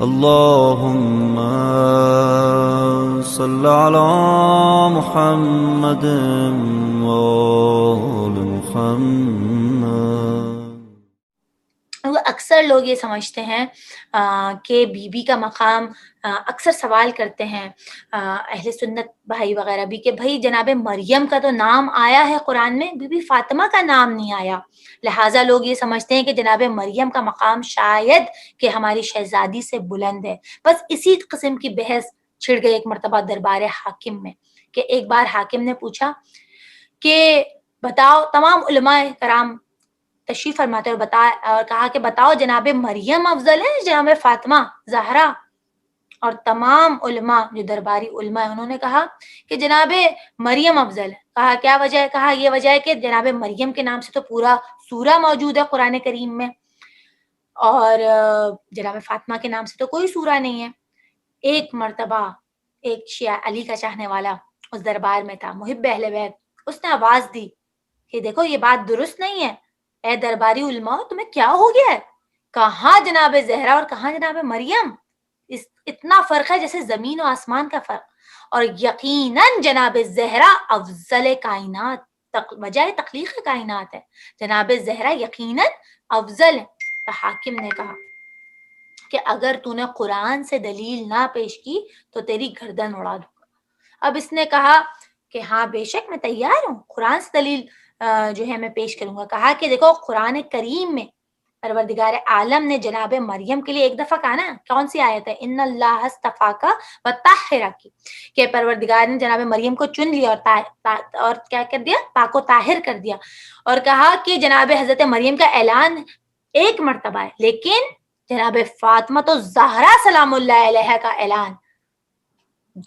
اللهم صل على محمد وآل محمد. اکثر لوگ یہ سمجھتے ہیں کہ بی بی کا مقام، اکثر سوال کرتے ہیں اہل سنت بھائی وغیرہ بھی کہ بھائی جناب مریم کا تو نام آیا ہے قرآن میں، بی بی فاطمہ کا نام نہیں آیا، لہٰذا لوگ یہ سمجھتے ہیں کہ جناب مریم کا مقام شاید کہ ہماری شہزادی سے بلند ہے. بس اسی قسم کی بحث چھڑ گئی ایک مرتبہ دربار حاکم میں کہ ایک بار حاکم نے پوچھا کہ بتاؤ، تمام علماء کرام تشریف فرماتے اور کہا کہ بتاؤ جناب مریم افضل ہے جناب فاطمہ زہرا؟ اور تمام علماء جو درباری علماء انہوں نے کہا کہ جناب مریم افضل ہے. کہا کیا وجہ ہے؟ کہا یہ وجہ ہے کہ جناب مریم کے نام سے تو پورا سورہ موجود ہے قرآن کریم میں، اور جناب فاطمہ کے نام سے تو کوئی سورہ نہیں ہے. ایک مرتبہ ایک شیعہ علی کا چاہنے والا اس دربار میں تھا، محب اہل بیت، اس نے آواز دی کہ دیکھو یہ بات درست نہیں ہے، اے درباری علماء تمہیں کیا ہو گیا ہے؟ کہاں جناب زہرا اور کہاں جناب مریم؟ اتنا فرق ہے جیسے زمین و آسمان کا فرق. اور یقیناً جناب زہرا افضل کائنات، وجہ تخلیق کائنات ہے، جناب زہرا یقیناً افضل ہے. تو حاکم نے کہا کہ اگر تو نے قرآن سے دلیل نہ پیش کی تو تیری گردن اڑا دوں گا. اب اس نے کہا کہ ہاں بے شک میں تیار ہوں، قرآن سے دلیل جو ہے میں پیش کروں گا. کہا کہ دیکھو قرآن کریم میں پروردگار عالم نے جناب مریم کے لیے ایک دفعہ کہا نا، کون سی آیت ہے؟ ان اللہ اصطفاک وطہرک، کہ پروردگار نے جناب مریم کو چن لیا اور کیا کر دیا؟ پاک و طاہر کر دیا. اور کہا کہ جناب حضرت مریم کا اعلان ایک مرتبہ ہے، لیکن جناب فاطمہ تو زہرا سلام اللہ علیہ کا اعلان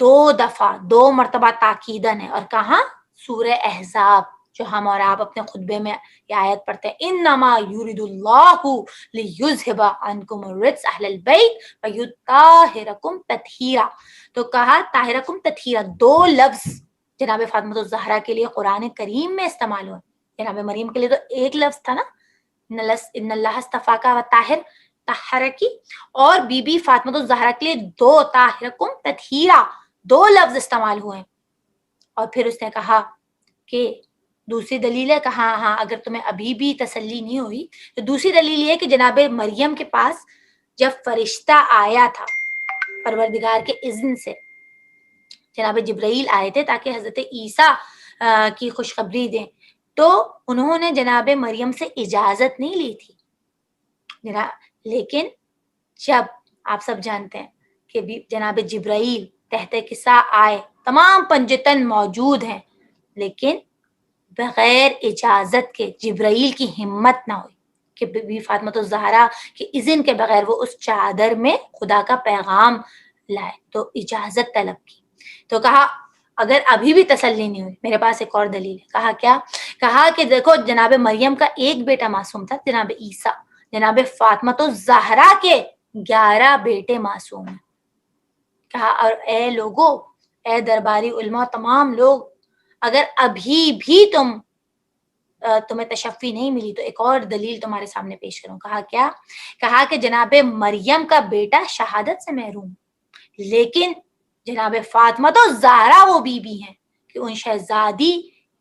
2 دفعہ 2 مرتبہ تاکیدن ہے. اور کہاں؟ سورہ احزاب، جو ہم اور آپ اپنے خطبے میں یہ آیت پڑھتے ہیں، انما یرید اللہ لیذھب عنکم الرجس اہل البیت ویطہرکم تطہیرا. تو کہا طاہرکم تطہیرا، 2 لفظ جناب فاطمہ الزہرا کے لیے قرآن کریم میں استعمال ہوئے. جناب مریم کے لیے تو ایک لفظ تھا نا، ان اللہ اصطفاک وطہر طہرکی، اور بی بی فاطمہ الزہرا کے لیے 2 طاہرکم تطہیرا 2 لفظ استعمال ہوئے. اور پھر اس نے کہا کہ دوسری دلیل ہے. کہا ہاں اگر تمہیں ابھی بھی تسلی نہیں ہوئی تو دوسری دلیل یہ ہے کہ جناب مریم کے پاس جب فرشتہ آیا تھا پروردگار کے اذن سے، جناب جبرائیل آئے تھے تاکہ حضرت عیسیٰ کی خوشخبری دیں، تو انہوں نے جناب مریم سے اجازت نہیں لی تھی. لیکن جب آپ سب جانتے ہیں کہ جناب جبرائیل تحت کسا آئے، تمام پنجتن موجود ہیں، لیکن بغیر اجازت کے جبرائیل کی ہمت نہ ہوئی کہ بی بی فاطمہ الزہرا کے اذن کے بغیر وہ اس چادر میں خدا کا پیغام لائے، تو اجازت طلب کی. تو کہا اگر ابھی بھی تسلی نہیں ہوئی، میرے پاس ایک اور دلیل ہے. کہا کیا؟ کہا کہ دیکھو جناب مریم کا ایک بیٹا معصوم تھا، جناب عیسیٰ. جناب فاطمہ الزہرا کے 11 بیٹے معصوم ہیں. کہا اور اے لوگو، اے درباری علماء، تمام لوگ، اگر ابھی بھی تمہیں تشفی نہیں ملی تو ایک اور دلیل تمہارے سامنے پیش کروں. کہا کیا؟ کہا کہ جناب مریم کا بیٹا شہادت سے محروم، لیکن جناب فاطمہ تو زہرا وہ بی بی ہیں کہ ان شہزادی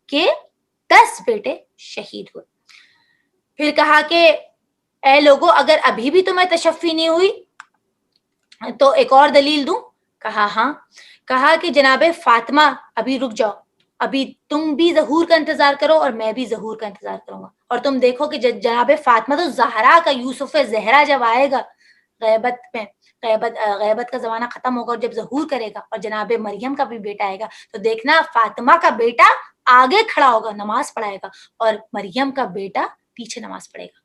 کے 10 بیٹے شہید ہوئے. پھر کہا کہ اے لوگو اگر ابھی بھی تمہیں تشفی نہیں ہوئی تو ایک اور دلیل دوں. کہا ہاں. کہا کہ جناب فاطمہ ابھی رک جاؤ، ابھی تم بھی ظہور کا انتظار کرو اور میں بھی ظہور کا انتظار کروں گا، اور تم دیکھو کہ جناب فاطمہ تو زہرا کا یوسف زہرا جب آئے گا غیبت میں، غیبت کا زمانہ ختم ہوگا اور جب ظہور کرے گا اور جناب مریم کا بھی بیٹا آئے گا، تو دیکھنا فاطمہ کا بیٹا آگے کھڑا ہوگا نماز پڑھائے گا اور مریم کا بیٹا پیچھے نماز پڑھے گا.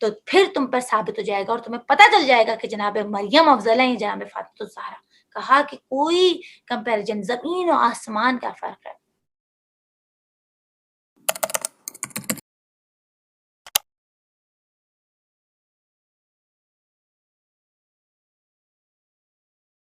تو پھر تم پر ثابت ہو جائے گا اور تمہیں پتہ چل جائے گا کہ جناب مریم افضل ہیں جناب فاطمہ الزہرا. کہا کہ کوئی کمپیریزن، زمین و آسمان کا فرق